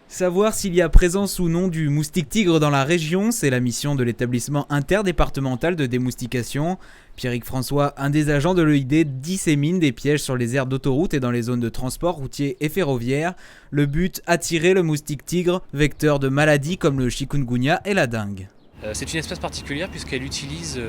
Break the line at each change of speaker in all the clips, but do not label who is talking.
Savoir s'il y a présence ou non du moustique tigre dans la région, c'est la mission de l'établissement interdépartemental de démoustication. Pierrick François, un des agents de l'EID, dissémine des pièges sur les aires d'autoroute et dans les zones de transport routier et ferroviaire. Le but, attirer le moustique tigre, vecteur de maladies comme le chikungunya et la dengue.
C'est une espèce particulière puisqu'elle utilise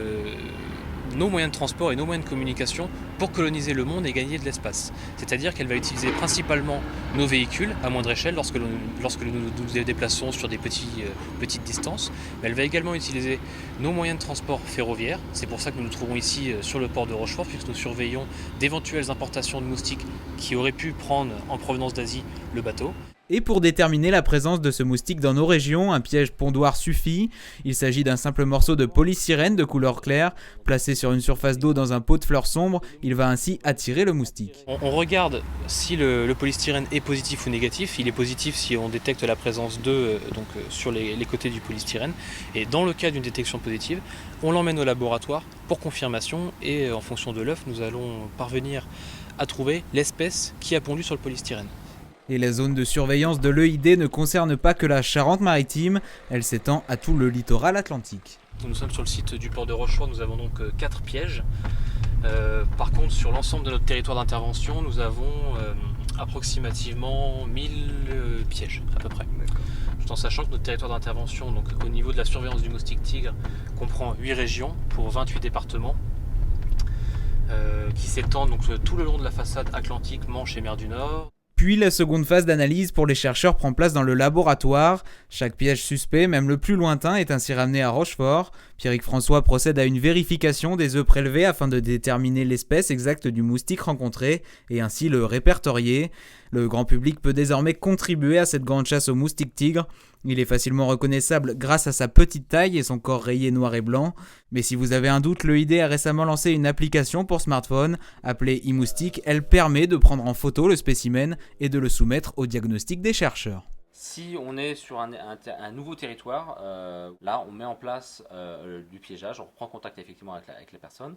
nos moyens de transport et nos moyens de communication pour coloniser le monde et gagner de l'espace. C'est-à-dire qu'elle va utiliser principalement nos véhicules à moindre échelle lorsque nous nous déplaçons sur des petites distances. Mais elle va également utiliser nos moyens de transport ferroviaires. C'est pour ça que nous nous trouvons ici sur le port de Rochefort, puisque nous surveillons d'éventuelles importations de moustiques qui auraient pu prendre en provenance d'Asie le bateau.
Et pour déterminer la présence de ce moustique dans nos régions, un piège pondoir suffit. Il s'agit d'un simple morceau de polystyrène de couleur claire, placé sur une surface d'eau dans un pot de fleurs sombres. Il va ainsi attirer le moustique.
On regarde si le polystyrène est positif ou négatif. Il est positif si on détecte la présence d'œufs sur les côtés du polystyrène. Et dans le cas d'une détection positive, on l'emmène au laboratoire pour confirmation. Et en fonction de l'œuf, nous allons parvenir à trouver l'espèce qui a pondu sur le polystyrène.
Et la zone de surveillance de l'EID ne concerne pas que la Charente-Maritime, elle s'étend à tout le littoral atlantique.
Nous sommes sur le site du port de Rochefort, nous avons donc 4 pièges. Par contre, sur l'ensemble de notre territoire d'intervention, nous avons approximativement 1000 pièges à peu près. Tout en sachant que notre territoire d'intervention, donc au niveau de la surveillance du moustique tigre, comprend 8 régions pour 28 départements. Qui s'étendent donc tout le long de la façade atlantique, Manche et mer du Nord.
Puis la seconde phase d'analyse pour les chercheurs prend place dans le laboratoire. Chaque piège suspect, même le plus lointain, est ainsi ramené à Rochefort. Pierrick François procède à une vérification des œufs prélevés afin de déterminer l'espèce exacte du moustique rencontré et ainsi le répertorier. Le grand public peut désormais contribuer à cette grande chasse au moustique tigre. Il est facilement reconnaissable grâce à sa petite taille et son corps rayé noir et blanc. Mais si vous avez un doute, l'EID a récemment lancé une application pour smartphone appelée e-moustique. Elle permet de prendre en photo le spécimen et de le soumettre au diagnostic des chercheurs.
Si on est sur un nouveau territoire, là on met en place du piégeage, on reprend contact effectivement avec les personnes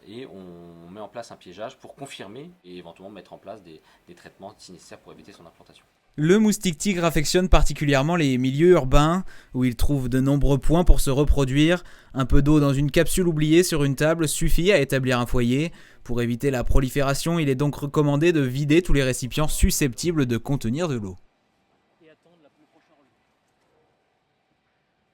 et on met en place un piégeage pour confirmer et éventuellement mettre en place des traitements si nécessaire pour éviter son implantation.
Le moustique tigre affectionne particulièrement les milieux urbains où il trouve de nombreux points pour se reproduire. Un peu d'eau dans une capsule oubliée sur une table suffit à établir un foyer. Pour éviter la prolifération, il est donc recommandé de vider tous les récipients susceptibles de contenir de l'eau.